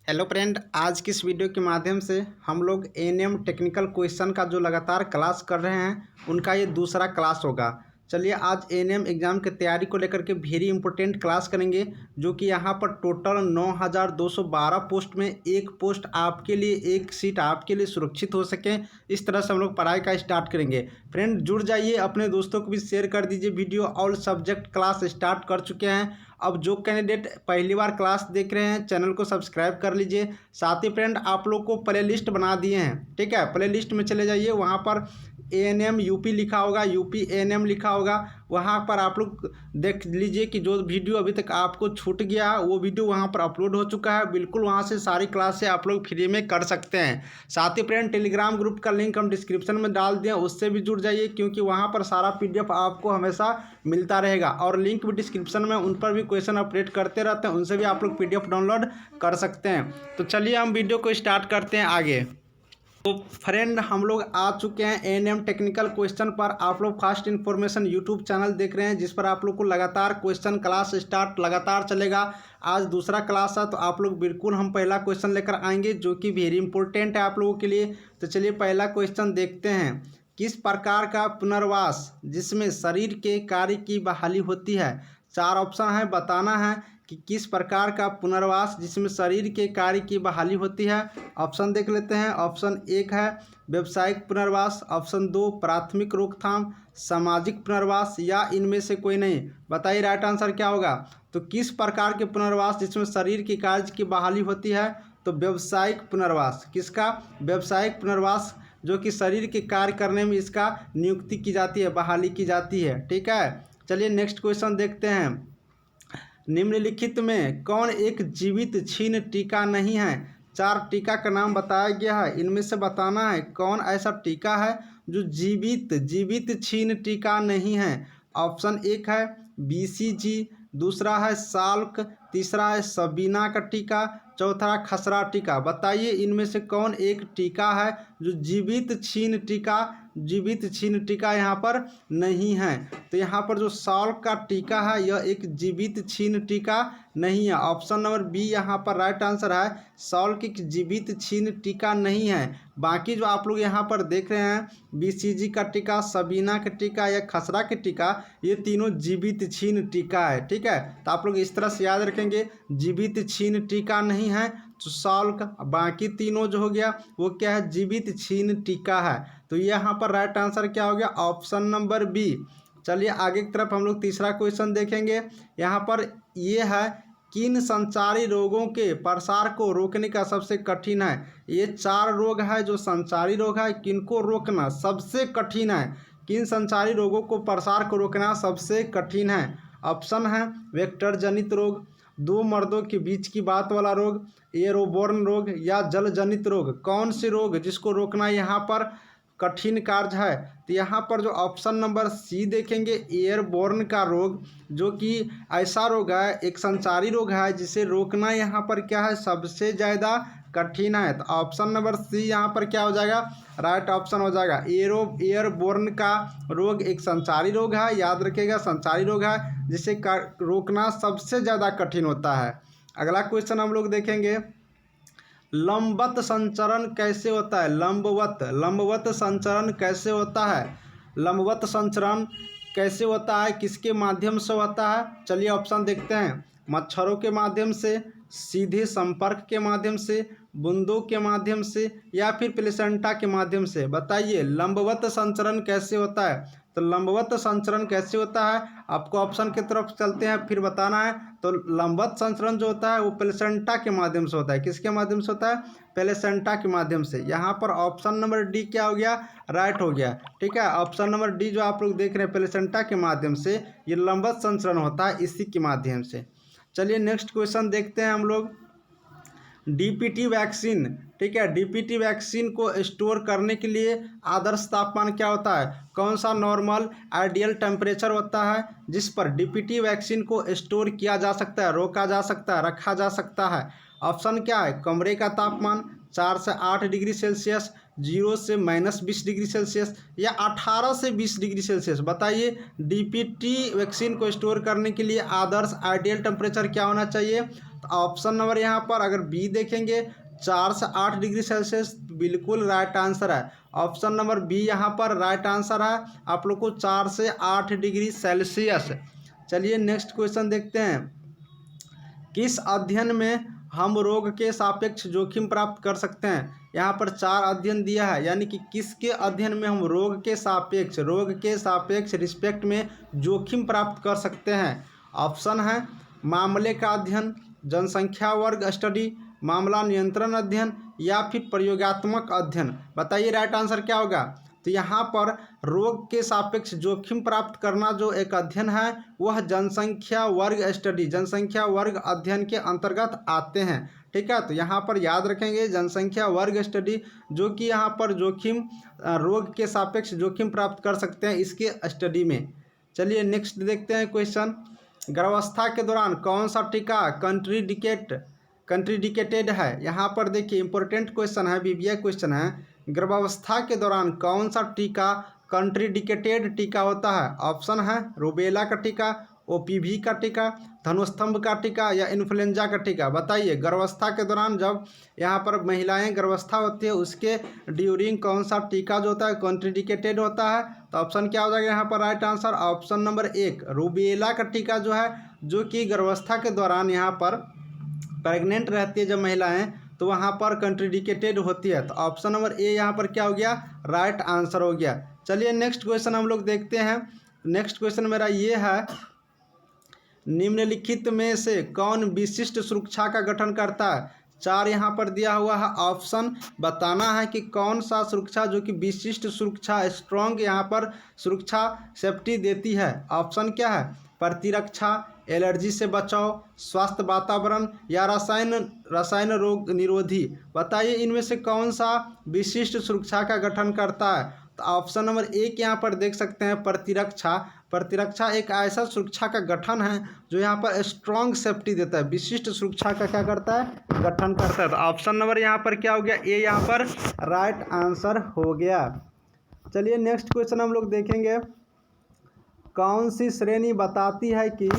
Hello friend, आज की इस वीडियो के माध्यम से हम लोग एएनएम टेक्निकल क्वेश्चन का जो लगातार क्लास कर रहे हैं उनका ये दूसरा क्लास होगा। चलिए आज एएनएम एग्ज़ाम की तैयारी को लेकर के वेरी इंपॉर्टेंट क्लास करेंगे, जो कि यहाँ पर टोटल 9212 पोस्ट में एक पोस्ट आपके लिए, एक सीट आपके लिए सुरक्षित हो सके, इस तरह से हम लोग पढ़ाई का स्टार्ट करेंगे। फ्रेंड जुड़ जाइए, अपने दोस्तों को भी शेयर कर दीजिए video. All subject class start कर चुके हैं। अब जो कैंडिडेट पहली बार क्लास देख रहे हैं चैनल को सब्सक्राइब कर लीजिए। साथ ही फ्रेंड आप लोग को प्ले लिस्ट बना दिए हैं, ठीक है। प्ले लिस्ट में चले जाइए, वहाँ पर एएनएम यूपी लिखा होगा, यूपी एएनएम लिखा होगा, वहाँ पर आप लोग देख लीजिए कि जो वीडियो अभी तक आपको छूट गया है वो वीडियो वहाँ पर अपलोड हो चुका है। बिल्कुल वहाँ से सारी क्लासें आप लोग फ्री में कर सकते हैं। साथ ही फ्रेंड टेलीग्राम ग्रुप का लिंक हम डिस्क्रिप्शन में डाल दिए, उससे भी जुड़ जाइए, क्योंकि वहाँ पर सारा पीडीएफ आपको हमेशा मिलता रहेगा। और लिंक भी डिस्क्रिप्शन में, उन पर भी क्वेश्चन अपडेट करते रहते हैं, उनसे भी आप लोग पीडीएफ डाउनलोड कर सकते हैं। तो चलिए हम वीडियो को स्टार्ट करते हैं आगे। तो फ्रेंड हम लोग आ चुके हैं एएनएम टेक्निकल क्वेश्चन पर। आप लोग फास्ट इन्फॉर्मेशन यूट्यूब चैनल देख रहे हैं, जिस पर आप लोग को लगातार क्वेश्चन क्लास स्टार्ट लगातार चलेगा। आज दूसरा क्लास है, तो आप लोग बिल्कुल हम पहला क्वेश्चन लेकर आएंगे, जो कि वेरी इंपॉर्टेंट है आप लोगों के लिए। तो चलिए पहला क्वेश्चन देखते हैं। किस प्रकार का पुनर्वास जिसमें शरीर के कार्य की बहाली होती है? चार ऑप्शन है, बताना है कि किस प्रकार का पुनर्वास जिसमें शरीर के कार्य की बहाली होती है। ऑप्शन देख लेते हैं। ऑप्शन एक है व्यावसायिक पुनर्वास, ऑप्शन दो प्राथमिक रोकथाम, सामाजिक पुनर्वास, या इनमें से कोई नहीं। बताइए राइट आंसर क्या होगा। तो किस प्रकार के पुनर्वास जिसमें शरीर के कार्य की बहाली होती है? तो व्यावसायिक पुनर्वास। किसका? व्यावसायिक पुनर्वास, जो कि शरीर के कार्य करने में इसका नियुक्ति की जाती है, बहाली की जाती है, ठीक है। चलिए नेक्स्ट क्वेश्चन देखते हैं। निम्नलिखित में कौन एक जीवित छीन टीका नहीं है? चार टीका का नाम बताया गया है, इनमें से बताना है कौन ऐसा टीका है जो जीवित छीन टीका नहीं है। ऑप्शन एक है बीसीजी, दूसरा है साल्क, तीसरा है सबीना का टीका, चौथा खसरा टीका। बताइए इनमें से कौन एक टीका है जो जीवित छीन टीका यहाँ पर नहीं है। तो यहाँ पर जो साल्क का टीका है यह एक जीवित छीन टीका नहीं है। ऑप्शन नंबर बी यहाँ पर राइट आंसर है, साल्क एक जीवित छीन टीका नहीं है। बाकी जो आप लोग यहाँ पर देख रहे हैं बीसीजी का टीका, सबीना का टीका या खसरा के टीका, ये तीनों जीवित छीन टीका है, ठीक है। तो आप लोग इस तरह से याद रखेंगे, जीवित छीन टीका नहीं है तो साल्क, बाकी तीनों जो हो गया वो क्या है? जीवित छीन टीका है। तो यहाँ पर राइट आंसर क्या हो गया? Option number B. चलिए आगे की तरफ हम लोग तीसरा क्वेश्चन देखेंगे। यहाँ पर ये है किन संचारी रोगों के प्रसार को रोकने का सबसे कठिन है? ये चार रोग है जो संचारी रोग है, किनको रोकना सबसे कठिन है? किन संचारी रोगों को प्रसार को रोकना सबसे कठिन है? ऑप्शन है वेक्टर जनित रोग, दो मर्दों के बीच की बात वाला रोग, एयरोबोर्न रोग, या जल जनित रोग। कौन से रोग जिसको रोकना यहाँ पर कठिन कार्य है? तो यहाँ पर जो ऑप्शन नंबर सी देखेंगे, एयरबोर्न का रोग, जो कि ऐसा रोग है, एक संचारी रोग है जिसे रोकना यहाँ पर क्या है? सबसे ज़्यादा कठिन है। तो ऑप्शन नंबर सी यहाँ पर क्या हो जाएगा? राइट ऑप्शन हो जाएगा। एयरबोर्न का रोग एक संचारी रोग है, याद रखिएगा, संचारी रोग है जिसे रोकना सबसे ज़्यादा कठिन होता है। अगला क्वेश्चन हम लोग देखेंगे, लंबवत संचरण कैसे होता है? लंबवत संचरण कैसे होता है? लंबवत संचरण कैसे होता है, किसके माध्यम से होता है? चलिए ऑप्शन देखते हैं। मच्छरों के माध्यम से, सीधे संपर्क के माध्यम से, बूंदों के माध्यम से, या फिर प्लेसेंटा के माध्यम से। बताइए लंबवत संचरण कैसे होता है? तो लंबवत संचरण कैसे होता है, आपको ऑप्शन की तरफ चलते हैं फिर बताना है। तो लंबवत संचरण जो होता है वो प्लेसेंटा के माध्यम से होता है। किसके माध्यम से होता है? प्लेसेंटा के माध्यम से। यहाँ पर ऑप्शन नंबर डी क्या हो गया? राइट हो गया, ठीक है। ऑप्शन नंबर डी जो आप लोग देख रहे हैं प्लेसेंटा के माध्यम से ये लंबवत संचरण होता है, इसी के माध्यम से। चलिए नेक्स्ट क्वेश्चन देखते हैं हम लोग। डीपीटी वैक्सीन, ठीक है, डीपीटी वैक्सीन को स्टोर करने के लिए आदर्श तापमान क्या होता है? कौन सा नॉर्मल आइडियल टेम्परेचर होता है जिस पर डीपीटी वैक्सीन को स्टोर किया जा सकता है, रोका जा सकता है, रखा जा सकता है? ऑप्शन क्या है? कमरे का तापमान 4 से 8 डिग्री सेल्सियस, 0 से -20 डिग्री सेल्सियस, या 18 से 20 डिग्री सेल्सियस। बताइए डीपीटी वैक्सीन को स्टोर करने के लिए आदर्श आइडियल टेम्परेचर क्या होना चाहिए? तो ऑप्शन नंबर यहाँ पर अगर बी देखेंगे 4 से 8 डिग्री सेल्सियस बिल्कुल राइट आंसर है। ऑप्शन नंबर बी यहाँ पर राइट आंसर है आप लोग को 4 से 8 डिग्री सेल्सियस। चलिए नेक्स्ट क्वेश्चन देखते हैं। किस अध्ययन में हम रोग के सापेक्ष जोखिम प्राप्त कर सकते हैं? यहाँ पर 4 अध्ययन दिया है, यानी कि किसके अध्ययन में हम रोग के सापेक्ष रिस्पेक्ट में जोखिम प्राप्त कर सकते हैं? ऑप्शन है मामले का अध्ययन, जनसंख्या वर्ग स्टडी, मामला नियंत्रण अध्ययन या फिर प्रयोगात्मक अध्ययन। बताइए राइट आंसर क्या होगा? तो यहाँ पर रोग के सापेक्ष जोखिम प्राप्त करना जो एक अध्ययन है वह जनसंख्या वर्ग स्टडी, जनसंख्या वर्ग अध्ययन के अंतर्गत आते हैं। ठीक है, तो यहाँ पर याद रखेंगे जनसंख्या वर्ग स्टडी, जो कि यहाँ पर जोखिम रोग के सापेक्ष जोखिम प्राप्त कर सकते हैं इसके स्टडी में। चलिए नेक्स्ट देखते हैं क्वेश्चन। गर्भावस्था के दौरान कौन सा टीका कंट्रीडिकेटेड है? यहाँ पर देखिए इंपॉर्टेंट क्वेश्चन है, बीबीए क्वेश्चन है। गर्भावस्था के दौरान कौन सा टीका कंट्रीडिकेटेड टीका होता है? ऑप्शन है रूबेला का टीका, ओपीवी का टीका, धनुस्तंभ का टीका या इन्फ्लुएंजा का टीका। बताइए गर्भावस्था के दौरान जब यहाँ पर महिलाएं गर्भावस्था होती है उसके ड्यूरिंग कौन सा टीका जो होता है कंट्रीडिकेटेड होता है? तो ऑप्शन क्या हो जाएगा यहाँ पर right answer? Option number 1 rubella का टीका जो है, जो कि गर्भावस्था के दौरान यहाँ पर प्रेग्नेंट रहती है जब महिलाएं तो वहाँ पर कंट्रीडिकेटेड होती है। तो ऑप्शन नंबर ए यहाँ पर क्या हो गया? राइट आंसर हो गया। चलिए नेक्स्ट क्वेश्चन हम लोग देखते हैं। नेक्स्ट क्वेश्चन मेरा ये है, निम्नलिखित में से कौन विशिष्ट सुरक्षा का गठन करता है? 4 यहाँ पर दिया हुआ है ऑप्शन, बताना है कि कौन सा सुरक्षा जो कि विशिष्ट सुरक्षा स्ट्रॉन्ग यहाँ पर सुरक्षा सेफ्टी देती है। ऑप्शन क्या है? प्रतिरक्षा, एलर्जी से बचाव, स्वास्थ्य वातावरण या रसायन रोग निरोधी। बताइए इनमें से कौन सा विशिष्ट सुरक्षा का गठन करता है? तो ऑप्शन नंबर 1 यहाँ पर देख सकते हैं प्रतिरक्षा। प्रतिरक्षा एक ऐसा सुरक्षा का गठन है जो यहाँ पर स्ट्रॉन्ग सेफ्टी देता है, विशिष्ट सुरक्षा का क्या करता है? गठन करता है। तो ऑप्शन नंबर यहाँ पर क्या हो गया? ए यहाँ पर राइट आंसर हो गया। चलिए नेक्स्ट क्वेश्चन हम लोग देखेंगे। कौन सी श्रेणी बताती है कि,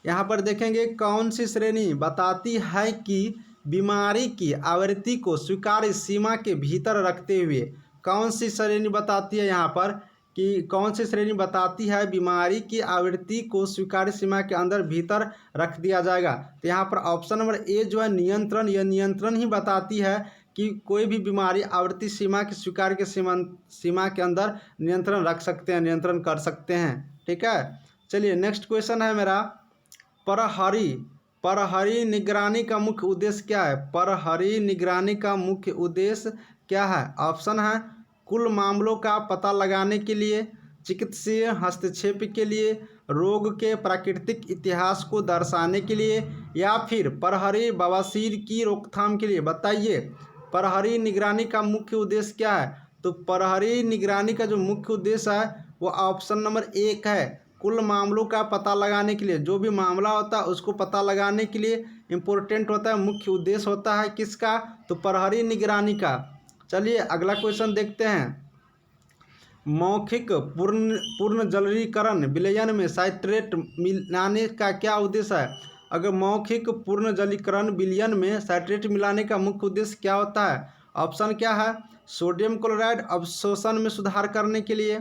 यहाँ पर देखेंगे कौन सी श्रेणी बताती है कि बीमारी की आवृत्ति को स्वीकार्य सीमा के भीतर रखते हुए, कौन सी श्रेणी बताती है यहाँ पर कि कौन सी श्रेणी बताती है बीमारी की आवृत्ति को स्वीकार्य सीमा के अंदर भीतर रख दिया जाएगा? तो यहाँ पर ऑप्शन नंबर ए जो है नियंत्रण, यह नियंत्रण ही बताती है कि कोई भी बीमारी आवृत्ति सीमा की स्वीकार के सीमा के अंदर नियंत्रण रख सकते हैं, नियंत्रण कर सकते हैं। ठीक है, चलिए नेक्स्ट क्वेश्चन है मेरा, परहरी निगरानी का मुख्य उद्देश्य क्या है? परहरी निगरानी का मुख्य उद्देश्य क्या है? ऑप्शन है कुल मामलों का पता लगाने के लिए, चिकित्सीय हस्तक्षेप के लिए, रोग के प्राकृतिक इतिहास को दर्शाने के लिए या फिर परहरी बवासीर की रोकथाम के लिए। बताइए परहरी निगरानी का मुख्य उद्देश्य क्या है? तो परहरी निगरानी का जो मुख्य उद्देश्य है वो ऑप्शन नंबर 1 है, कुल मामलों का पता लगाने के लिए। जो भी मामला होता है उसको पता लगाने के लिए इम्पोर्टेंट होता है, मुख्य उद्देश्य होता है किसका? तो प्रहरी निगरानी का। चलिए अगला क्वेश्चन देखते हैं। मौखिक पूर्ण जलीकरण विलयन में साइट्रेट मिलाने का क्या उद्देश्य है? अगर मौखिक पूर्ण जलीकरण विलयन में साइट्रेट मिलाने का मुख्य उद्देश्य क्या होता है? ऑप्शन क्या है? सोडियम क्लोराइड अवशोषण में सुधार करने के लिए,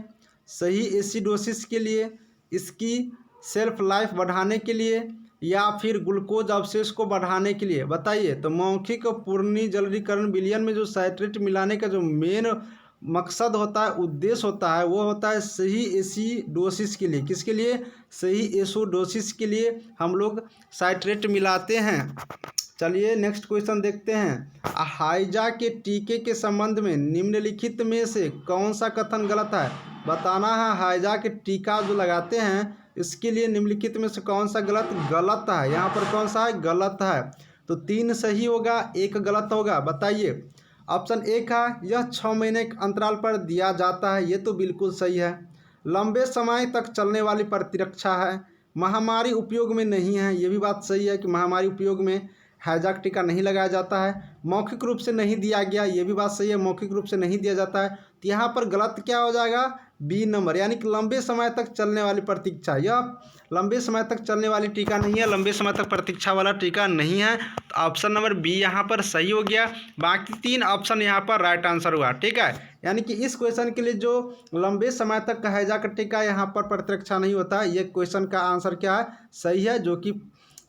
सही एसिडोसिस के लिए, इसकी सेल्फ लाइफ बढ़ाने के लिए या फिर ग्लूकोज अवशेष को बढ़ाने के लिए। बताइए तो मौखिक पूर्ण जलीकरण विलयन में जो साइट्रेट मिलाने का जो मेन मकसद होता है, उद्देश्य होता है, वो होता है सही एसिडोसिस के लिए। किसके लिए? सही एसिडोसिस के लिए हम लोग साइट्रेट मिलाते हैं। चलिए नेक्स्ट क्वेश्चन देखते हैं। हाइजा के टीके के संबंध में निम्नलिखित में से कौन सा कथन गलत है? बताना है हाइजा के टीका जो लगाते हैं इसके लिए निम्नलिखित में से कौन सा गलत है। यहाँ पर कौन सा है? गलत है। तो 3 सही होगा, 1 गलत होगा। बताइए। ऑप्शन 1 है यह 6 महीने के अंतराल पर दिया जाता है, ये तो बिल्कुल सही है। लंबे समय तक चलने वाली प्रतिरक्षा है। महामारी उपयोग में नहीं है, ये भी बात सही है कि महामारी उपयोग में हैजा का टीका नहीं लगाया जाता है। मौखिक रूप से नहीं दिया गया, ये भी बात सही है, मौखिक रूप से नहीं दिया जाता है। तो यहाँ पर गलत क्या हो जाएगा, बी नंबर, यानी कि लंबे समय तक चलने वाली प्रतीक्षा। यह लंबे समय तक चलने वाली टीका नहीं है, लंबे समय तक प्रतीक्षा वाला टीका नहीं है। तो ऑप्शन नंबर बी यहाँ पर सही हो गया। बाकी 3 ऑप्शन यहाँ पर राइट आंसर हुआ। ठीक है, यानी कि इस क्वेश्चन के लिए जो लंबे समय तक हैजा का टीका यहाँ पर प्रतिरक्षा नहीं होता, ये क्वेश्चन का आंसर क्या है, सही है, जो कि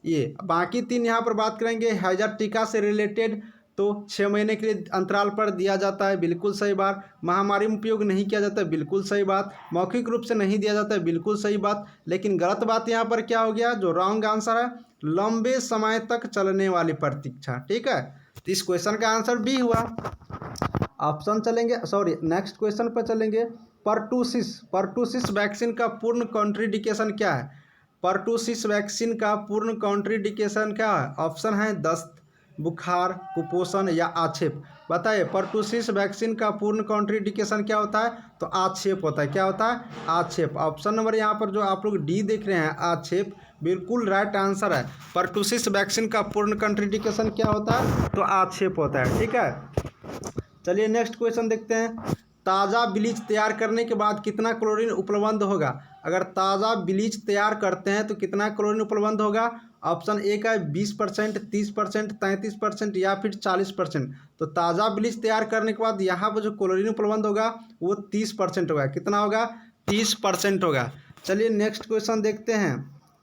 ये। बाकी 3 यहाँ पर बात करेंगे हैजा टीका से रिलेटेड, तो 6 महीने के लिए अंतराल पर दिया जाता है, बिल्कुल सही बात। महामारी में उपयोग नहीं किया जाता है, बिल्कुल सही बात। मौखिक रूप से नहीं दिया जाता है, बिल्कुल सही बात। लेकिन गलत बात यहाँ पर क्या हो गया, जो रॉन्ग आंसर है, लंबे समय तक चलने वाली प्रतीक्षा। ठीक है, तो इस क्वेश्चन का आंसर बी हुआ। ऑप्शन चलेंगे, सॉरी नेक्स्ट क्वेश्चन पर चलेंगे। पर्टूसिस वैक्सीन का पूर्ण कॉन्ट्रीडिकेशन क्या है। पर्टूसिस वैक्सीन का पूर्ण कॉन्ट्रीडिकेशन क्या है। ऑप्शन है दस्त, बुखार, कुपोषण या आक्षेप। बताइए, पर्टूसिस वैक्सीन का पूर्ण कॉन्ट्रीडिकेशन क्या होता है, तो आक्षेप होता है। क्या होता है, आक्षेप। ऑप्शन नंबर यहाँ पर जो आप लोग डी देख रहे हैं, आक्षेप, बिल्कुल राइट आंसर है। पर्टूसिस वैक्सीन का पूर्ण कॉन्ट्रीडिकेशन क्या होता है, तो आक्षेप होता है। ठीक है, चलिए नेक्स्ट क्वेश्चन देखते हैं। ताज़ा ब्लीच तैयार करने के बाद कितना क्लोरीन उपलब्ध होगा। अगर ताज़ा ब्लीच तैयार करते हैं तो कितना क्लोरीन उपलब्ध होगा। ऑप्शन ए का है 20%, 30%, 33% या फिर 40%। तो ताज़ा ब्लीच तैयार करने के बाद यहाँ पर जो क्लोरीन उपलब्ध होगा वो 30% होगा। कितना होगा, 30% होगा। चलिए नेक्स्ट क्वेश्चन देखते हैं।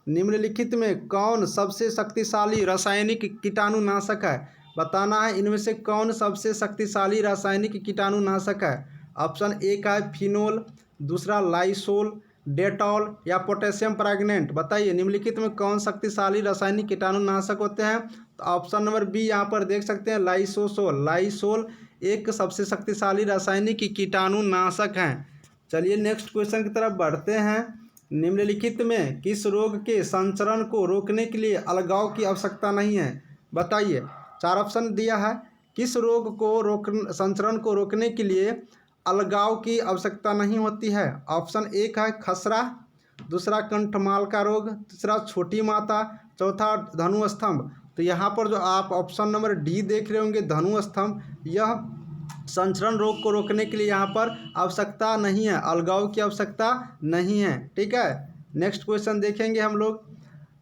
निम्नलिखित में कौन सबसे शक्तिशाली रासायनिक कीटाणुनाशक है। बताना है इनमें से कौन सबसे शक्तिशाली रासायनिक कीटाणुनाशक है। ऑप्शन ए का है फिनोल, दूसरा लाइसोल, डेटॉल या पोटेशियम परमैंगनेट। बताइए निम्नलिखित में कौन शक्तिशाली रासायनिक कीटाणुनाशक होते हैं। तो ऑप्शन नंबर बी यहाँ पर देख सकते हैं, लाइसोसोल। लाइसोल एक सबसे शक्तिशाली रासायनिक कीटाणुनाशक हैं। चलिए नेक्स्ट क्वेश्चन की तरफ बढ़ते हैं। निम्नलिखित में किस रोग के संचरण को रोकने के लिए अलगाव की आवश्यकता नहीं है। बताइए, 4 ऑप्शन दिया है। किस रोग को संचरण को रोकने के लिए अलगाव की आवश्यकता नहीं होती है। ऑप्शन ए का है खसरा, दूसरा कंठमाल का रोग, तीसरा छोटी माता, चौथा धनुस्तंभ। तो यहाँ पर जो आप ऑप्शन नंबर डी देख रहे होंगे, धनुस्तंभ, यह संचरण रोग को रोकने के लिए यहाँ पर आवश्यकता नहीं है, अलगाव की आवश्यकता नहीं है। ठीक है, नेक्स्ट क्वेश्चन देखेंगे हम लोग।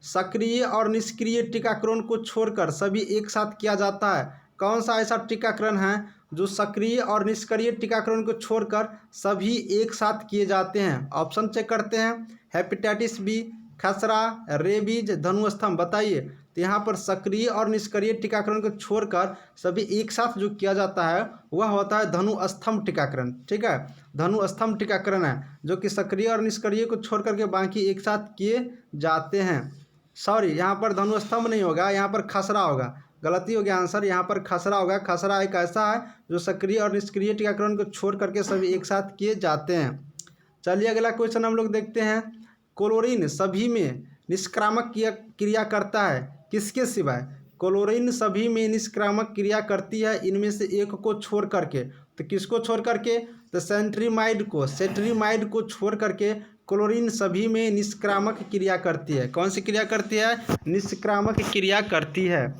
सक्रिय और निष्क्रिय टीकाकरण को छोड़कर सभी एक साथ किया जाता है। कौन सा ऐसा टीकाकरण है जो सक्रिय और निष्क्रिय टीकाकरण को छोड़कर सभी एक साथ किए जाते हैं। ऑप्शन चेक करते हैं। हेपेटाइटिस बी, खसरा, रेबीज, धनुस्तंभ। बताइए, तो यहाँ पर सक्रिय और निष्क्रिय टीकाकरण को छोड़कर सभी एक साथ जो किया जाता है वह होता है धनुस्तंभ टीकाकरण। ठीक है, धनुस्तंभ टीकाकरण है जो कि सक्रिय और निष्क्रिय को छोड़ करके बाकी एक साथ किए जाते हैं। सॉरी, यहाँ पर धनुस्तंभ नहीं होगा, यहाँ पर खसरा होगा, गलती हो गया आंसर, यहाँ पर खसरा होगा। खसरा एक ऐसा है जो सक्रिय और निष्क्रिय टीकाकरण को छोड़ करके सभी एक साथ किए जाते हैं। चलिए अगला क्वेश्चन हम लोग देखते हैं। क्लोरीन सभी में निष्क्रामक क्रिया करता है, किसके सिवाय। क्लोरीन सभी में निष्क्रामक क्रिया करती है इनमें से एक को छोड़ करके। तो किसको छोड़ करके, तो सेट्रीमाइड को छोड़ करके क्लोरीन सभी में निष्क्रामक क्रिया करती है। कौन सी क्रिया करती है, निष्क्रामक क्रिया करती है।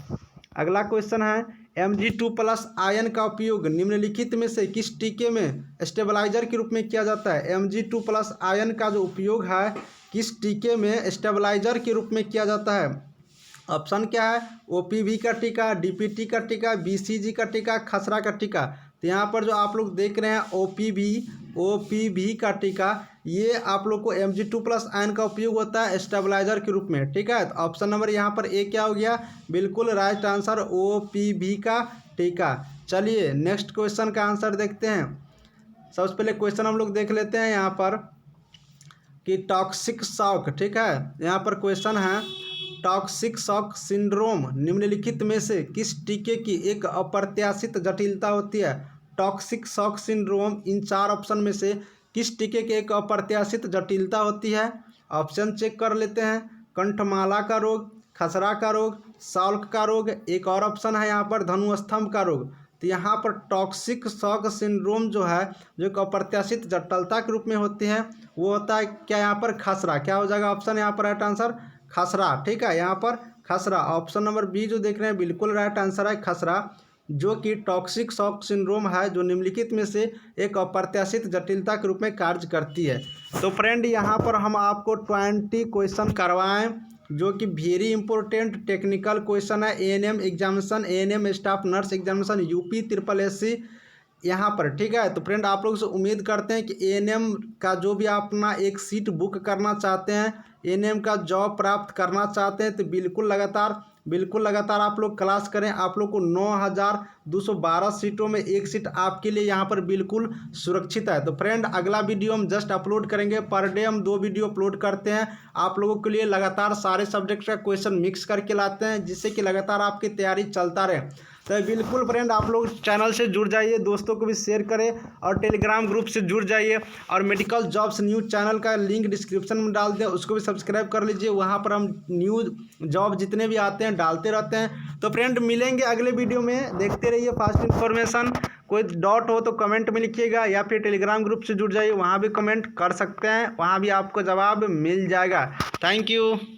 अगला क्वेश्चन है, Mg2+ आयन का उपयोग निम्नलिखित में से किस टीके में स्टेबलाइजर के रूप में किया जाता है। Mg2+ आयन का जो उपयोग है किस टीके में स्टेबलाइजर के रूप में किया जाता है। ऑप्शन क्या है, OPV का टीका, DPT का टीका, BCG का टीका, खसरा का टीका। तो यहाँ पर जो आप लोग देख रहे हैं OPV का टीका, ये आप लोग को Mg2+ आयन का उपयोग होता है स्टेबलाइजर के रूप में। ठीक है, तो ऑप्शन नंबर यहाँ पर ए क्या हो गया, बिल्कुल राइट आंसर, OPV का टीका। चलिए नेक्स्ट क्वेश्चन का आंसर देखते हैं। सबसे पहले क्वेश्चन हम लोग देख लेते हैं यहाँ पर कि टॉक्सिक शॉक। ठीक है, यहाँ पर क्वेश्चन है, टॉक्सिक शॉक सिंड्रोम निम्नलिखित में से किस टीके की एक अप्रत्याशित जटिलता होती है। टॉक्सिक शॉक सिंड्रोम इन 4 ऑप्शन में से किस टीके की एक अप्रत्याशित जटिलता होती है। ऑप्शन चेक कर लेते हैं। कंठमाला का रोग, खसरा का रोग, साल्क का रोग, एक और ऑप्शन है यहाँ पर धनुस्तंभ का रोग। तो यहाँ पर टॉक्सिक शॉक सिंड्रोम जो है, जो एक अप्रत्याशित जटिलता के रूप में होती है, वो होता है क्या, यहाँ पर खसरा। क्या हो जाएगा ऑप्शन यहाँ पर राइट आंसर, खसरा। ठीक है, यहाँ पर खसरा। ऑप्शन नंबर बी जो देख रहे हैं बिल्कुल राइट आंसर है खसरा, जो कि टॉक्सिक शॉक सिंड्रोम है, जो निम्नलिखित में से एक अप्रत्याशित जटिलता के रूप में कार्य करती है। तो फ्रेंड यहाँ पर हम आपको 20 क्वेश्चन करवाएं जो कि वेरी इंपॉर्टेंट टेक्निकल क्वेश्चन है। ANM examination, ANM staff nurse examination, UP SSSC यहाँ पर, ठीक है। तो फ्रेंड आप लोग से उम्मीद करते हैं कि एएनएम का जो भी अपना एक सीट बुक करना चाहते हैं, एएनएम का जॉब प्राप्त करना चाहते हैं, तो बिल्कुल लगातार आप लोग क्लास करें। आप लोग को 9212 सीटों में एक सीट आपके लिए यहाँ पर बिल्कुल सुरक्षित है। तो फ्रेंड अगला वीडियो हम जस्ट अपलोड करेंगे, पर डे हम 2 वीडियो अपलोड करते हैं आप लोगों के लिए। लगातार सारे सब्जेक्ट का क्वेश्चन मिक्स करके लाते हैं जिससे कि लगातार आपकी तैयारी चलता रहे। तो बिल्कुल फ्रेंड आप लोग चैनल से जुड़ जाइए, दोस्तों को भी शेयर करें और टेलीग्राम ग्रुप से जुड़ जाइए। और मेडिकल जॉब्स न्यूज़ चैनल का लिंक डिस्क्रिप्शन में डाल दें, उसको भी सब्सक्राइब कर लीजिए। वहाँ पर हम न्यूज़ जॉब जितने भी आते हैं डालते रहते हैं। तो फ्रेंड मिलेंगे अगले वीडियो में, देखते रहिए फास्ट इन्फॉर्मेशन। कोई डाउट हो तो कमेंट में लिखिएगा या फिर टेलीग्राम ग्रुप से जुड़ जाइए, वहाँ भी कमेंट कर सकते हैं, वहाँ भी आपको जवाब मिल जाएगा। Thank you.